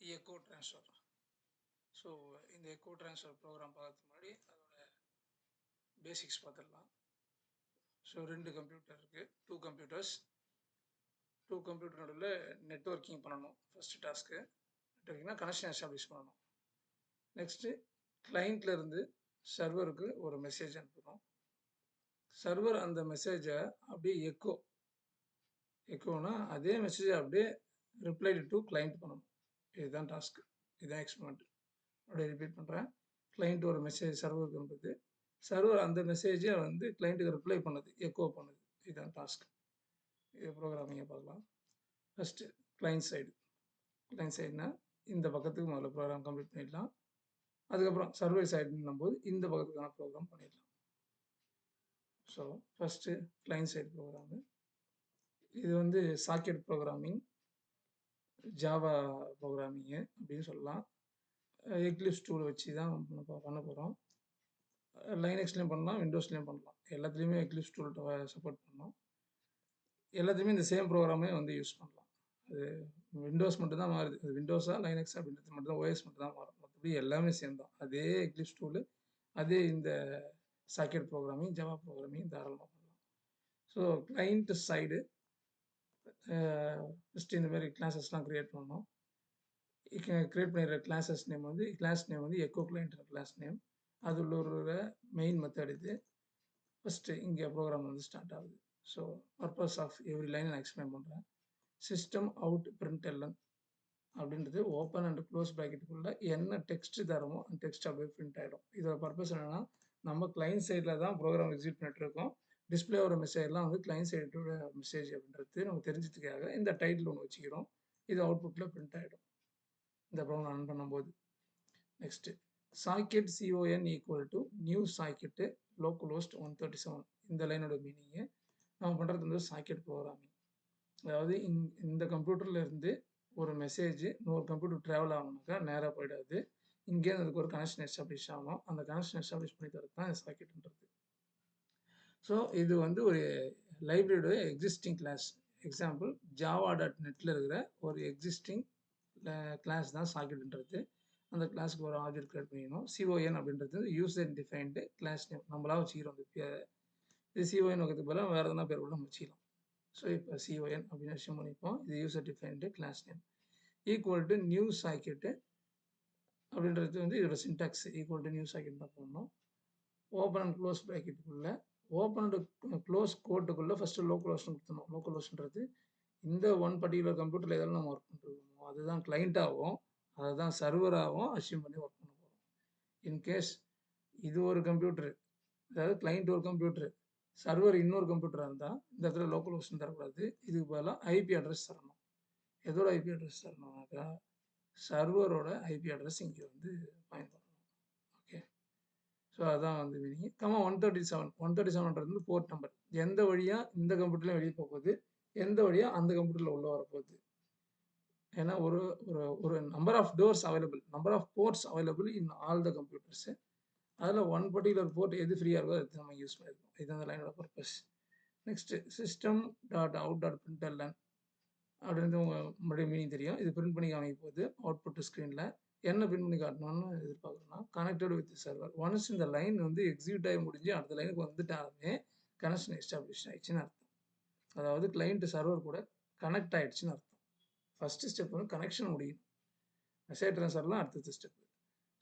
Echo transfer. So இந்த echo transfer program பார்க்கறதுக்கு முன்னாடி அதோட பேசிக்ஸ் பார்த்துடலாம். ஸோ 2 கம்ப்யூட்டர் இருக்குது, 2 கம்ப்யூட்டர்ஸ். 2 கம்ப்யூட்டர் நடுவில் நெட்வொர்க்கிங் பண்ணணும். ஃபஸ்ட்டு டாஸ்க்கு நெட்வொர்க்கிங்னா கனெக்ஷன் எஸ்டாப்ளிஷ் பண்ணணும். நெக்ஸ்ட்டு கிளைண்ட்லேருந்து சர்வருக்கு ஒரு மெசேஜ் அனுப்பணும். சர்வர் அந்த மெசேஜை அப்படியே எக்கோனா அதே மெசேஜை அப்படியே ரிப்ளைடு டு கிளைண்ட் பண்ணணும். இதுதான் டாஸ்க்கு, இதுதான் எக்ஸ்பெரிமெண்ட். அப்படியே ரிப்பீட் பண்ணுறேன். கிளைண்ட் ஒரு மெசேஜ் சர்வருக்கு அனுப்புது, சர்வர் அந்த மெசேஜை வந்து கிளைண்ட்டுக்கு ரிப்ளை பண்ணுது, எக்கோ பண்ணுது. இதுதான் டாஸ்க். இது ப்ரோக்ராமிங்கை பார்க்கலாம். ஃபஸ்ட்டு கிளைண்ட் சைடுனா இந்த பக்கத்துக்கு முதல்ல ப்ரோக்ராம் கம்ப்ளீட் பண்ணிடலாம். அதுக்கப்புறம் சர்வர் சைடுன்னும் போது இந்த பக்கத்துக்கான ப்ரோக்ராம் பண்ணிடலாம். So first client side program. இது வந்து சாக்கெட் ப்ரோக்ராமிங், ஜாவா ப்ரோக்ராமிங்கு அப்படின்னு சொல்லலாம். எக்லிப்ஸ் டூல் வச்சு தான் பண்ண போகிறோம். லைனக்ஸ்லேயும் பண்ணலாம், விண்டோஸ்லேயும் பண்ணலாம். எல்லாத்துலேயுமே எக்லிப்ஸ் டூல் சப்போர்ட் பண்ணலாம். எல்லாத்தையுமே இந்த சேம் ப்ரோக்ராமே வந்து யூஸ் பண்ணலாம். அது விண்டோஸ் மட்டும் தான் மாறுது. அது விண்டோஸா லைனக்ஸ் அப்படின்றது மட்டும் தான், ஓஎஸ் மட்டும் தான் மாறும். மற்றபடி எல்லாமே சேம் தான். அதே எக்லிப்ஸ் டூலு, அதே இந்த சாக்கெட் ப்ரோக்ராமிங், ஜாவா ப்ரோக்ராமிங் தாராளமாக பண்ணலாம். ஸோ கிளைண்ட் சைடு ஃபஸ்ட்டு இந்த மாதிரி கிளாஸஸ்லாம் க்ரியேட் பண்ணணும். க்ரியேட் பண்ணிடுற கிளாஸ் நேம் வந்து எக்கோ கிளைண்ட் கிளாஸ் நேம். அது உள்ள ஒரு மெயின் மெத்தட் இது. ஃபஸ்ட்டு இங்கே ப்ரோக்ராம் வந்து ஸ்டார்ட் ஆகுது. So purpose of every line நான் எக்ஸ்பிளைன் பண்ணுறேன். சிஸ்டம் அவுட் println அப்படின்றது ஓப்பன் அண்ட் க்ளோஸ் ப்ராக்கெட்டுக்குள்ள என்ன டெக்ஸ்ட் தரமோ அந்த டெக்ஸ்ட் அப்படியே பிரிண்ட் ஆகிடும். இதோட பர்பஸ் என்னென்னா, நம்ம கிளைண்ட் சைடில் தான் ப்ரோக்ராம் எக்ஸிக்யூட் பண்ணிட்டு இருக்கோம். டிஸ்பிளே ஆகிற மெசேஜ்லாம் வந்து கிளைண்ட் சைடோட மெசேஜ் அப்படின்றது நம்ம தெரிஞ்சதுக்காக இந்த டைட்டில் ஒன்று வச்சுக்கிறோம். இது அவுட்புட்டில் பிரிண்ட் ஆகிடும் இந்த ப்ரோக்ராம் ரன் பண்ணும்போது. Next socket CON equal to new socket local-host 137. இந்த லைனோட மீனிங்கு நம்ம பண்ணுறது வந்து சாக்கெட் ப்ரோக்ராமிங். அதாவது இந்த கம்ப்யூட்டரில் இருந்து ஒரு மெசேஜ் இன்னொரு கம்ப்யூட்டர் ட்ராவல் ஆகணுனாக்கா நேராக போயிடாது. இங்கேருந்து அதுக்கு ஒரு கனெக்ஷன் எஸ்டாப்ளிஷ் ஆகணும். அந்த கனெக்ஷன் எஸ்டாப்ளிஷ் பண்ணி தரது தான் சாக்கெட்ன்றது. ஸோ இது வந்து ஒரு லைப்ரரியோட எக்ஸிஸ்டிங் கிளாஸ். எக்ஸாம்பிள் java.netல இருக்கிற ஒரு எக்ஸிஸ்டிங் கிளாஸ் தான் சாக்கெட்ன்றது. அந்த கிளாஸுக்கு ஒரு ஆப்ஜெக்ட் கிரியேட் பண்ணிக்கணும். CON அப்படின்றது யூசர் டிஃபைன்டு கிளாஸ் நேம், நம்மளா வச்சுக்கிறோம். இது CON வைக்கிறதுக்கு பதிலாக வேறு எதனா பேர் கூட நம்ம வச்சுக்கலாம். ஸோ இப்போ CON அப்படின்னு அஷ்யூம் பண்ணிப்போம். இது user defined class name. Equal to new socket அப்படின்றது வந்து இதோட syntax. Equal to new socket தான் பண்ணணும். ஓப்பன் அண்ட் க்ளோஸ் ப்ராக்கெட்டுக்குள்ளே, ஓப்பன் அண்ட் க்ளோஸ் கோட்டுக்குள்ளே ஃபஸ்ட்டு லோக்கல்-ஹோஸ்ட்னு கொடுத்துடணும். லோக்கல்-ஹோஸ்ட்ன்றது இந்த ஒன் பர்டிகுலர் கம்ப்யூட்டரில் எதெல்லாம் நம்ம ஒர்க் பண்ணிருக்கோமோ அதுதான் கிளைண்ட்டாகவும் அதுதான் சர்வராகவும் அஷ்யூம் பண்ணி ஒர்க் பண்ண போகிறோம். இன்கேஸ் இது ஒரு கம்ப்யூட்டரு, அதாவது கிளைண்ட் ஒரு கம்ப்யூட்டரு, சர்வர் இன்னொரு கம்ப்யூட்டராக இருந்தால் இந்த இடத்துல லோக்கல்-ஹோஸ்ட்னு தரக்கூடாது. இதுக்கு பதிலாக ஐபி அட்ரஸ் தரணும். எதோட ஐபி அட்ரஸ் தரணும்னாக்கா சர்வரோட ஐபி அட்ரஸ் இங்கே வந்து பாயிண்ட் பண்ணணும். ஓகே, ஸோ அதான் வந்து மீனிங். 137 வந்து போர்ட் நம்பர். எந்த வழியாக இந்த கம்ப்யூட்டர்லையும் வெளியே போகுது, எந்த வழியாக அந்த கம்ப்யூட்டரில் உள்ள வரப்போகுது. ஏன்னா ஒரு ஒரு ஒரு number of doors available, number of ports available in all the computers. அதில் ஒன் பர்டிகுலர் போர்ட் எது ஃப்ரீயாக இருக்கோ அது நம்ம யூஸ் பண்ணியிருக்கோம். இதுதான் அந்த லைனோட பர்பஸ். நெக்ஸ்ட்டு system.out.println அப்படின்றது மறுபடியும் மீனிங் தெரியும். இது பிரிண்ட் பண்ணி காமிக்க போகுது அவுட்புட் ஸ்க்ரீனில். என்ன பிரிண்ட் பண்ணி காட்டணும்னு எதிர்பார்க்குறோம்னா கனெக்டட் வித் சர்வர். ஒன்ஸ் இந்த லைன் வந்து எக்ஸிக்யூட் ஆகி முடிஞ்சு அடுத்த லைனுக்கு வந்துட்டாலுமே கனெக்ஷன் எஸ்டாப்ளிஷ் ஆகிடுச்சுன்னு அர்த்தம். அதாவது கிளைண்ட் சர்வர் கூட கனெக்ட் ஆகிடுச்சுன்னு அர்த்தம். ஃபஸ்ட்டு ஸ்டெப் வந்து கனெக்ஷன் முடியும். மெசேஜ் ட்ரான்ஸ்ஃபர்லாம் அடுத்த ஸ்டெப்பு.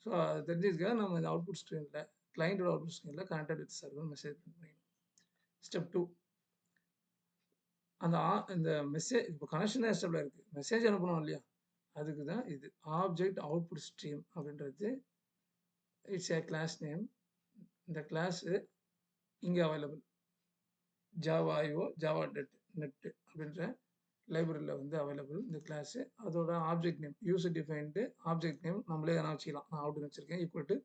ஸோ அது தெரிஞ்சதுக்காக நம்ம இந்த அவுட்புட் ஸ்க்ரீனில், கிளைண்டோட அவுட்புட் ஸ்க்ரீனில் connected with server message print பண்ணிடணும். ஸ்டெப் 2, அந்த இந்த மெசேஜ் இப்போ கனெக்ஷன் தான் எஸ்டாப்ளிஷ் இருக்குது, மெசேஜ் அனுப்பணும் இல்லையா, அதுக்கு தான் இது ஆப்ஜெக்ட் அவுட்புட் ஸ்ட்ரீம் அப்படின்றது. It's a class name. இந்த கிளாஸு இங்கே அவைலபிள் java.io/java.net அப்படின்ற லைப்ரரியில் வந்து அவைலபிள் இந்த கிளாஸு. அதோட object name user defined object name நம்மளே எதனா வச்சுக்கலாம். நான் அவுட்னு வச்சுருக்கேன். Equal to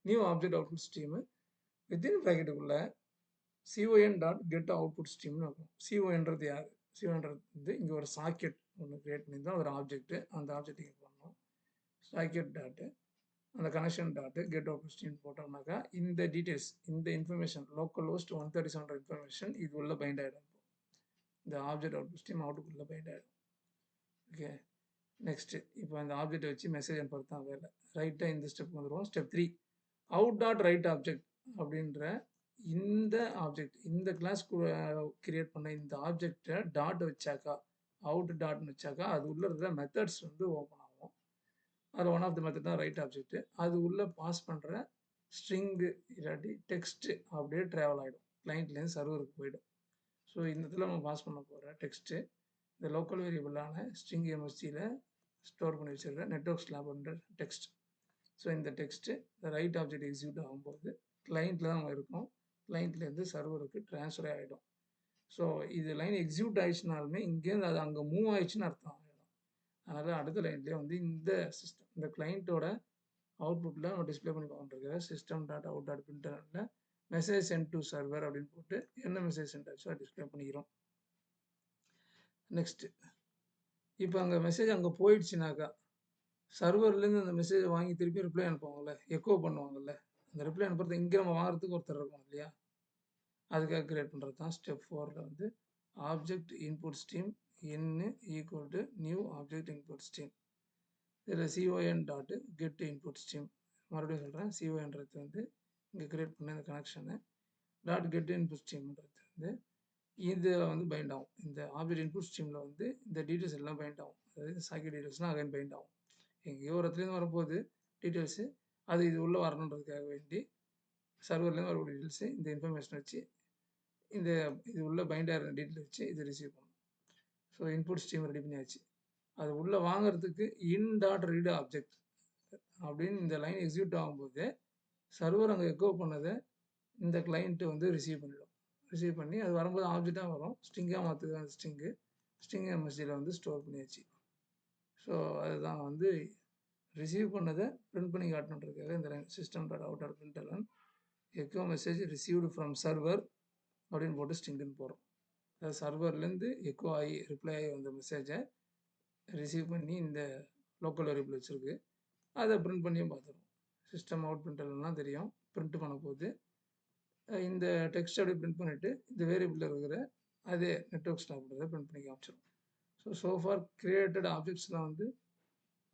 new object output stream within ப்ராக்கெட்டுக்குள்ளே con.getOutput ஸ்ட்ரீம்னு இருக்கும். COன்றது யார்? COன்றது வந்து இங்கே ஒரு சாக்கெட் ஒன்று கிரியேட் பண்ணி தான் ஒரு ஆப்ஜெக்ட்டு. அந்த ஆப்ஜெக்ட் இங்கே பண்ணணும். சாக்கெட் டாட்டு அந்த connection dot get output stream போட்டோம்னாக்கா இந்த டீட்டெயில்ஸ், இந்த இன்ஃபர்மேஷன் லோக்கல்-ஹோஸ்ட் 137 இன்ஃபர்மேஷன் இது உள்ள பைண்ட் ஆகிடும். இந்த ஆப்ஜெக்ட் அவுட்புட் ஸ்ட்ரீம் அவுட்டுக்குள்ளே பைண்ட் ஆகிடும். ஓகே, நெக்ஸ்ட்டு இப்போ அந்த ஆப்ஜெக்ட்டை வச்சு மெசேஜ் அனுப்புறது தான் வேலை. ரைட்டாக இந்த ஸ்டெப் வந்துடுவோம். Step 3 out dot write object அப்படின்ற இந்த ஆப்ஜெக்ட் இந்த கிளாஸ் கிரியேட் பண்ண இந்த ஆப்ஜெக்டை டாட் வச்சாக்கா அவுட் டாட்னு வச்சாக்கா அது உள்ள இருக்கிற மெத்தட்ஸ் வந்து ஓப்பன் ஆகும். அதில் ஒன் ஆஃப் த மெத்தட் தான் ரைட் ஆப்ஜெக்ட். அது உள்ளே பாஸ் பண்ணுற ஸ்ட்ரிங்கு இல்லாட்டி டெக்ஸ்ட் அப்படியே ட்ராவல் ஆகிடும், கிளைண்ட்லேருந்து சர்வருக்கு போயிடும். ஸோ இந்த இடத்துல நம்ம பாஸ் பண்ண போகிற டெக்ஸ்ட்டு இந்த லோக்கல் வேரியபிளான ஸ்ட்ரிங் எம்எஸ்டியில் ஸ்டோர் பண்ணி வச்சிருக்க நெட்வொர்க் ஸ்லாப்ன்ற டெக்ஸ்ட். ஸோ இந்த டெக்ஸ்ட்டு இந்த ரைட் ஆப்ஜெக்ட் எக்ஸிக்யூட் ஆகும்போது கிளைண்ட்டில் தான் நம்ம இருக்கும், கிளைண்ட்லேருந்து சர்வருக்கு ட்ரான்ஸ்ஃபர் ஆகிடும். ஸோ இது லைன் எக்ஸிக்யூட் ஆயிடுச்சுனாலுமே இங்கேருந்து அது அங்கே மூவ் ஆயிடுச்சுன்னு அர்த்தம் ஆகிடும். அதனால் அடுத்த லைன்லேயே வந்து இந்த சிஸ்டம் இந்த கிளைண்ட்டோட அவுட்புட்டில் நம்ம டிஸ்பிளே பண்ணி பார்த்துருக்கிற சிஸ்டம் டாட் அவுட் டாட் பிரிண்டரில் மெசேஜ் சென்ட் டு சர்வர் அப்படின்னு போட்டு என்ன மெசேஜ் சென்ட் ஆச்சோ டிஸ்பிளே பண்ணிக்கிறோம். நெக்ஸ்ட்டு இப்போ அங்கே மெசேஜ் அங்கே போயிடுச்சுனாக்கா சர்வர்லேருந்து அந்த மெசேஜை வாங்கி திருப்பி ரிப்ளை அனுப்புவாங்கள்ல, எக்கோ பண்ணுவாங்கள்ல, அந்த ரிப்ளை அனுப்புறது இங்கே நம்ம வாங்குறதுக்கு ஒருத்தர் இருக்கும் இல்லையா, அதுக்காக கிரியேட் பண்ணுறது தான் ஸ்டெப் 4ல் வந்து ஆப்ஜெக்ட் இன்புட் ஸ்ட்ரீம் என்ன equal to new object input stream. இதில் C O N dot get input stream, மறுபடியும் சொல்கிறேன், சிஓஎன்றது வந்து இங்கே கிரியேட் பண்ண இந்த கனெக்ஷனு டாட் கெட் இன்புட் ஸ்ட்ரீம்ன்றது வந்து இதில் வந்து பைண்ட் ஆகும். இந்த ஆப்ஜெக்ட் இன்புட் ஸ்ட்ரீமில் வந்து இந்த டீட்டெயில்ஸ் எல்லாம் பைண்ட் ஆகும். அதாவது சாக்கெட் டீட்டெயில்ஸ்லாம் அகைன் பைண்ட் ஆகும். எங்கேயோ ஒரு இடத்துலேருந்து வரும்போது டீட்டெயில்ஸு அது இது உள்ளே வரணுன்றதுக்காக வேண்டி சர்வர்லேருந்து வரக்கூடிய டீட்டெயில்ஸு இந்த இன்ஃபர்மேஷன் வச்சு இந்த இது உள்ளே பைண்ட் ஆகிற டீட்டெயில் வச்சு இது ரிசீவ் பண்ணணும். ஸோ இன்புட் ஸ்ட்ரீம் ரெடி பண்ணியாச்சு. அது உள்ளே வாங்குறதுக்கு இன் டாட் ரீட் ஆப்ஜெக்ட் அப்படின்னு இந்த லைன் எக்ஸிக்யூட் ஆகும்போது சர்வர் அங்கே எக்கோ பண்ணதை இந்த கிளைண்ட்டு வந்து ரிசீவ் பண்ணிடும். ரிசீவ் பண்ணி அது வரும்போது ஆப்ஜெக்டாக வரும், ஸ்ட்ரிங்காக மாற்றுது அந்த ஸ்ட்ரிங் எம்எஸ்டியில் வந்து ஸ்டோர் பண்ணியாச்சு. ஸோ அதுதான் வந்து ரிசீவ் பண்ணதை பிரிண்ட் பண்ணி காட்டணுன்றதுக்காக இந்த system dot out dot பிரிண்டலன் echo message received from server அப்படின்னு போட்டு ஸ்ட்ரிங்குன்னு போகிறோம். அதாவது சர்வர்லேருந்து எக்கோ ஆகி ரிப்ளை ஆகி வந்த மெசேஜை ரிசீவ் பண்ணி இந்த லோக்கல் வேரியபிள் வச்சுருக்கு, அதை பிரிண்ட் பண்ணியும் பார்த்துருவோம். சிஸ்டம் அவுட் பிரிண்டலன்லாம் தெரியும், பிரிண்ட் பண்ண போது இந்த டெக்ஸ்ட் அப்படியே பிரிண்ட் பண்ணிவிட்டு இந்த வேரியபிளில் இருக்கிற அதே நெட்வொர்க் ஸ்டாப்ன்றதை பிரிண்ட் பண்ணி காமிச்சிடும். ஸோ ஃபார் கிரியேட்டட் ஆப்ஜெக்ட்ஸ்லாம் வந்து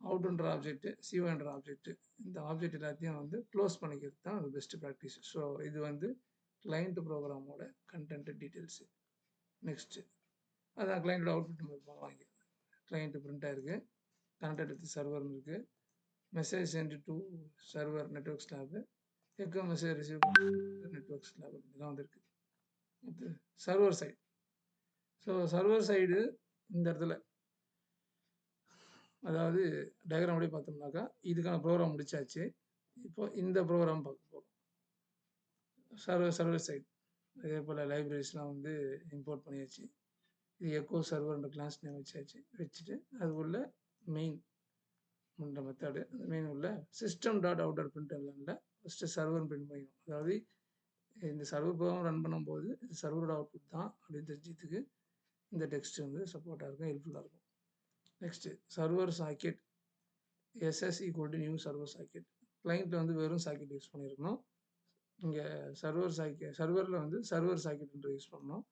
அவுட்ன்ற ஆப்ஜெக்ட்டு சிஓன்ற ஆப்ஜெக்ட்டு இந்த ஆப்ஜெக்ட் எல்லாத்தையும் வந்து க்ளோஸ் பண்ணிக்கிறது தான் அது பெஸ்ட் ப்ராக்டிஸ். ஸோ இது வந்து கிளைண்ட் ப்ரோக்ராமோட கண்டென்ட் டீட்டெயில்ஸு. நெக்ஸ்ட்டு அதான் கிளைண்ட்டோட அவுட்புட் நம்ம பார்க்கலாம். இங்கே கிளைண்ட்டு பிரிண்ட் ஆகிருக்கு, கனெக்டட் வித் சர்வர்னு இருக்குது, message sent to server network slab, echo message receive பண்ணுறது நெட்வொர்க் ஸ்லாப் இதெல்லாம் வந்துருக்கு. இது server side. So server side இந்த இடத்துல அதாவது டயக்ராம் அப்படியே பார்த்தோம்னாக்கா இதுக்கான ப்ரோக்ராம் முடிச்சாச்சு. இப்போ இந்த ப்ரோக்ராம் பார்க்க போகிறோம். சர்வர் சைடு அதே போல் லைப்ரரிஸ்லாம் வந்து இம்போர்ட் பண்ணியாச்சு. இது எக்கோ சர்வர்ன்ற கிளாஸ் நேம் வச்சுட்டு அது உள்ள மெயின் பண்ணுற மெத்தடு, அந்த மெயின் உள்ள சிஸ்டம் டாட் அவுட் டாட் பிரிண்டலனில் ஃபஸ்ட்டு சர்வர் பிரிண்ட் பண்ணிக்கணும். அதாவது இந்த சர்வர் ப்ரோக்ராம் ரன் பண்ணும்போது இது சர்வரோட அவுட்புட் தான் அப்படின்னு தெரிஞ்சதுக்கு இந்த டெக்ஸ்ட் வந்து சப்போர்ட்டாக இருக்கும், ஹெல்ப்ஃபுல்லாக இருக்கும். Next server socket S S equal to new server socket. கிளைண்ட்டில் வந்து வெறும் சாக்கெட் யூஸ் பண்ணியிருக்கணும், இங்கே சர்வரில் வந்து சர்வர் சாக்கெட்ன்ற யூஸ் பண்ணணும்.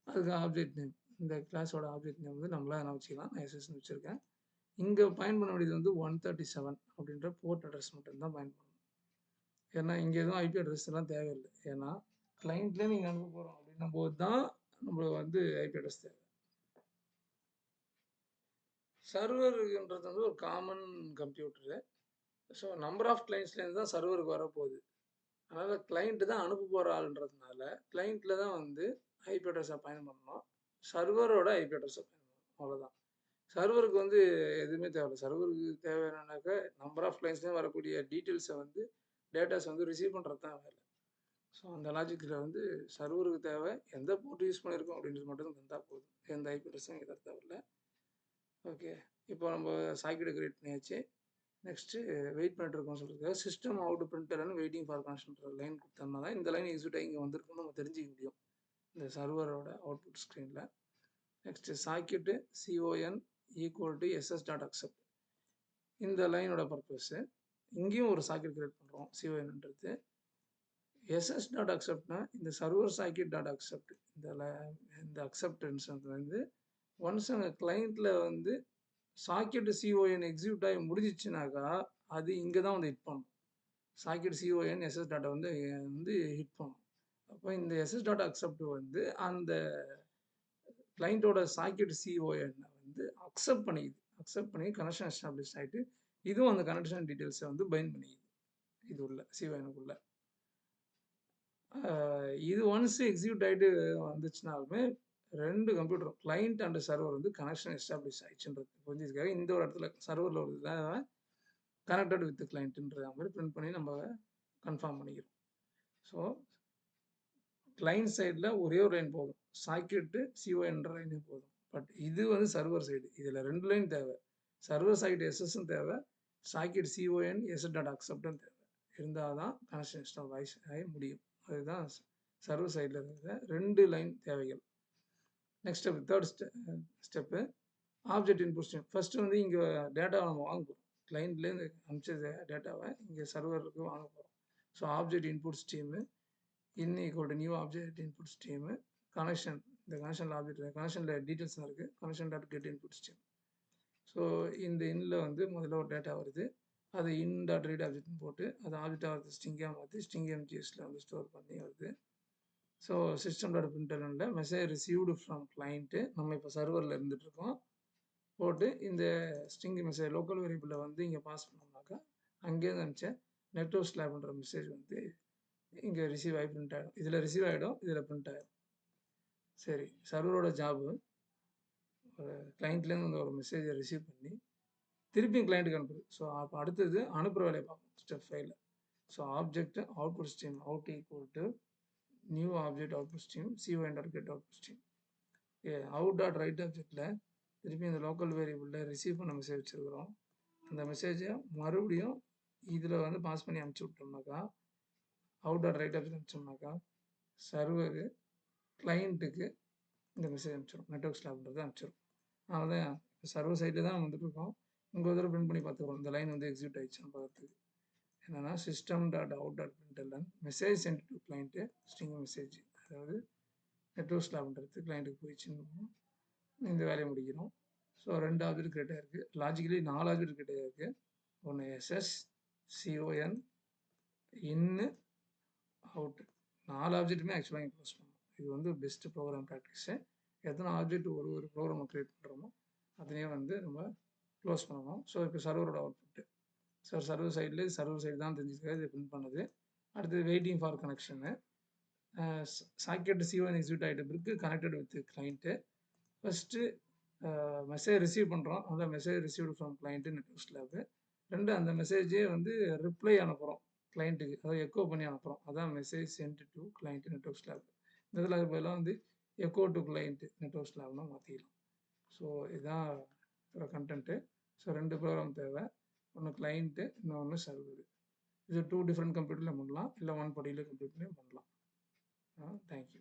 அதுக்கு ஆப்ஜெக்ட் நேம் இந்த கிளாஸோட ஆப்ஜெக்ட் நேம் வந்து நம்மளாக என்ன வச்சுக்கலாம், நான் எஸ்எஸ்ன்னு வச்சுருக்கேன். இங்கே பயன் பண்ண வேண்டியது வந்து 137 அப்படின்ற போர்ட் அட்ரஸ் மட்டும் தான் பயன் பண்ணணும். ஏன்னா இங்கே எதுவும் ஐபி அட்ரஸ் எல்லாம் தேவையில்லை. ஏன்னா கிளைண்ட்லேயே நீங்கள் அனுப்ப போகிறோம் அப்படின்னும் போது தான் நம்மளுக்கு வந்து ஐபி அட்ரஸ் தேவை. சர்வருன்றது வந்து ஒரு common computer. So number of கிளைண்ட்ஸ்லேருந்து தான் சர்வருக்கு வரப்போகுது. அதனால் கிளைண்ட்டு தான் அனுப்ப போகிற ஆளுன்றதுனால கிளைண்ட்டில் தான் வந்து ஐபி அட்ரஸை பயன் பண்ணணும், சர்வரோட ஐபி அட்ரஸை பயன் பண்ணணும், அவ்வளோதான். சர்வருக்கு வந்து எதுவுமே தேவையில்லை. சர்வருக்கு தேவை என்னன்னாக்கா நம்பர் ஆஃப் கிளைண்ட்ஸ்லேயும் வரக்கூடிய டீட்டெயில்ஸை வந்து டேட்டாஸ் வந்து ரிசீவ் பண்ணுறது தான் வேலை. ஸோ அந்த லாஜிக்கில் வந்து சர்வருக்கு தேவை எந்த போர்ட் யூஸ் பண்ணியிருக்கோம் அப்படின்றது மட்டும் தந்தால் போதும், எந்த ஐபி அட்ரஸும் இங்கே தர தேவையில்லை. ஓகே, இப்போ நம்ம சாக்கெட்டை கிரியேட் பண்ணியாச்சு. நெக்ஸ்ட்டு வெயிட் பண்ணிட்டுருக்கோம் சொல்கிறது சிஸ்டம் அவுட் பிரிண்டர்னு வெயிட்டிங் ஃபார் கனெக்ஷன்ற லைன் கொடுத்தோம்னா தான் இந்த லைன் எக்ஸிக்யூட் ஆகி இங்கே வந்திருக்குன்னு நம்ம தெரிஞ்சிக்க முடியும் இந்த சர்வரோட அவுட்புட் ஸ்க்ரீனில். Next socket CON equal to SS dot accept. இந்த லைனோட பர்பஸ்ஸு இங்கேயும் ஒரு சாக்கெட் கிரியேட் பண்ணுறோம் சிஓஎன்ன்றது. எஸ்எஸ் டாட் அக்செப்ட்னா இந்த சர்வர் சாக்கெட் டாட் அக்செப்ட் இந்த அக்செப்டன்ஸ் வந்து ஒன்ஸ் அங்கே கிளைண்ட்டில் வந்து சாக்கெட் சிஓஎன் எக்ஸிக்யூட் ஆகி முடிஞ்சிச்சுனாக்கா அது இங்கே தான் வந்து ஹிட் பண்ணும். சாக்கெட் சிஓஎன் எஸ்எஸ் டாட்டா வந்து ஹிட் பண்ணும். அப்போ இந்த எஸ்எஸ் டாட்டா அக்செப்ட் வந்து அந்த கிளைண்ட்டோட சாக்கெட் சிஓஎன் வந்து அக்செப்ட் பண்ணி கனெக்ஷன் எஸ்டாப்ளிஷ் ஆகிட்டு இதுவும் அந்த கனெக்ஷன் டீட்டெயில்ஸை வந்து பைண்ட் பண்ணிக்குது இது உள்ள சிஓஎனுக்குள்ள. இது ஒன்ஸ் எக்ஸிக்யூட் ஆகிட்டு வந்துச்சுனாலுமே 2 கம்ப்யூட்டரும் கிளைண்ட் அண்ட் சர்வர் வந்து கனெக்ஷன் எஸ்டாப்ளிஷ் ஆயிடுச்சுன்றது புரிஞ்சதுக்காக இந்த ஒரு இடத்துல சர்வரில் ஒரு இதில் கனெக்டட் வித் கிளைண்ட்டுன்ற மாதிரி பிரிண்ட் பண்ணி நம்ம கன்ஃபார்ம் பண்ணிக்கிறோம். ஸோ கிளைண்ட் சைடில் ஒரே ஒரு லைன் போதும், சாக்கெட்டு சிஓஎன்ற லைனே போதும். பட் இது வந்து சர்வர் சைடு, இதில் 2 லைன் தேவை. சர்வர் சைடு எஸ்எஸ்ஸும் தேவை, சாக்கெட் சிஓஎன் எஸ்எஸ் டாட் அக்செப்டும் தேவை. இருந்தால் தான் கனெக்ஷன் எஸ்டாப்ளிஷ் ஆகி முடியும். அதுதான் சர்வர் சைடில் இருக்கிற 2 லைன் தேவைகள். Next step, third step object input stream. First வந்து இங்கே டேட்டாவை நம்ம வாங்க போகிறோம். கிளைண்ட்லேருந்து அனுப்பிச்ச டேட்டாவை இங்கே சர்வருக்கு வாங்க போகிறோம். So object input stream equal to new object input stream connection. இந்த கனெக்ஷனில் ஆப்ஜெக்ட் கனெக்ஷனில் டீட்டெயில்ஸ் இருக்குது. Connection dot get input stream. So இந்த இன்ல வந்து முதல்ல ஒரு டேட்டா வருது, அது இன் டாட் ரீட் ஆப்ஜெக்ட்னு போட்டு அது ஆப்ஜெக்டாக வருது ஸ்ட்ரிங்காக மாற்றி ஸ்ட்ரிங் எம்ஜிஎஸில் வந்து ஸ்டோர் பண்ணி வருது. ஸோ சிஸ்டம் டாட் பிரிண்டர்ல மெசேஜ் ரிசீவ்டு ஃப்ரம் கிளைண்ட்டு நம்ம இப்போ சர்வரில் இருந்துகிட்ருக்கோம் போட்டு இந்த ஸ்ட்ரிங் மெசேஜ் லோக்கல் வேரியபிளில் வந்து இங்கே பாஸ் பண்ணோம்னாக்கா அங்கேருந்து அனுப்பிச்ச நெட்வொர்க் ஸ்லாப்ன்ற மெசேஜ் வந்து இங்கே ரிசீவ் ஆகி பிரிண்ட் ஆகிடும். இதில் ரிசீவ் ஆகிடும், இதில் பிரிண்ட் ஆகிடும். சரி, சர்வரோட ஜாபு கிளைண்ட்லேருந்து வந்து ஒரு மெசேஜை ரிசீவ் பண்ணி திருப்பியும் கிளைண்ட்டுக்கு அனுப்புது. ஸோ அப்போ அடுத்தது அனுப்புகிற வேலையை பார்ப்போம் ஸ்டெப் 5ல். So object output stream out equal to new object output stream C O N dot get output stream. Out dot write ஆப்ஜெக்டில் திருப்பி இந்த லோக்கல் வேரியபிளில் ரிசீவ் பண்ண மெசேஜ் வச்சுருக்கிறோம். அந்த மெசேஜை மறுபடியும் இதில் வந்து பாஸ் பண்ணி அனுப்பிச்சி விட்டோம்னாக்கா அவுட் டாட் ரைட் ஆப்ஜெக்ட் அனுப்பிச்சோம்னாக்கா சர்வரு கிளைண்ட்டுக்கு இந்த மெசேஜ் அனுப்பிச்சிடும், நெட்வொர்க் ஸ்லாப்ன்றது அனுப்பிச்சிடும். அதனால தான் சர்வர் சைடில் தான் வந்துட்டு இருக்கோம். இங்கே ஒரு தடவை பிரிண்ட் பண்ணி பார்த்துக்கிறோம் இந்த லைன் வந்து எக்ஸிக்யூட் ஆகிடுச்சுன்னு பார்க்குறதுக்கு. என்னென்னா சிஸ்டம் டாட் அவுட் டாட் பிரிண்டர்ல message sent to client string message, அதாவது நெட்வொர்க் ஸ்லாப்ன்றது கிளைண்ட்டுக்கு போயிடுச்சுன்னு இந்த வேலையை முடிக்கிறோம். ஸோ 2 ஆப்ஜெக்ட் கிரியேட் ஆகிருக்கு. லாஜிக்கலி 4 ஆப்ஜெக்ட் கிரியேட் ஆகிருக்கு. ஒன்று எஸ்எஸ் சிஓஎன் இன்னு அவுட். 4 ஆப்ஜெக்ட்டுமே ஆக்சுவலாக இங்கே க்ளோஸ் பண்ணணும். இது வந்து பெஸ்ட்டு ப்ரோக்ராம் ப்ராக்டிஸு. எத்தனை ஆப்ஜெக்ட் ஒரு ப்ரோக்ராமை க்ரியேட் பண்ணுறோமோ அதையே வந்து நம்ம க்ளோஸ் பண்ணணும். ஸோ இப்போ சர்வரோட அவுட்புட்டு. ஸோ சர்வர் சைடு தான் தெரிஞ்சுக்க இது பிரிண்ட் பண்ணுது. அடுத்தது waiting for connection. Socket C O N execute ஆகிட்ட பிறகு connected with client. First message receive பண்ணுறோம், அந்த message received from client network ஸ்லாப்பு. 2 அந்த மெசேஜே வந்து ரிப்ளை அனுப்புகிறோம் கிளைண்ட்டுக்கு, அதாவது எக்கோ பண்ணி அனுப்புகிறோம். அதான் message sent to client network slab. இந்த இதில் பதிலாக வந்து எக்கோ டு கிளைண்ட்டு நெட்வொர்க் ஸ்லாப்னா மாற்றிக்கலாம். ஸோ இதுதான் கண்டென்ட்டு. ஸோ 2 ப்ரோக்ராம் தேவை, ஒன்று கிளைண்ட்டு, இன்னொன்று சர்வரு. இது 2 டிஃப்ரெண்ட் கம்ப்யூட்டர்லையும் பண்ணலாம், இல்லை 1 பர்டிகுலர் கம்ப்யூட்டர்லையும் பண்ணலாம். தேங்க்யூ.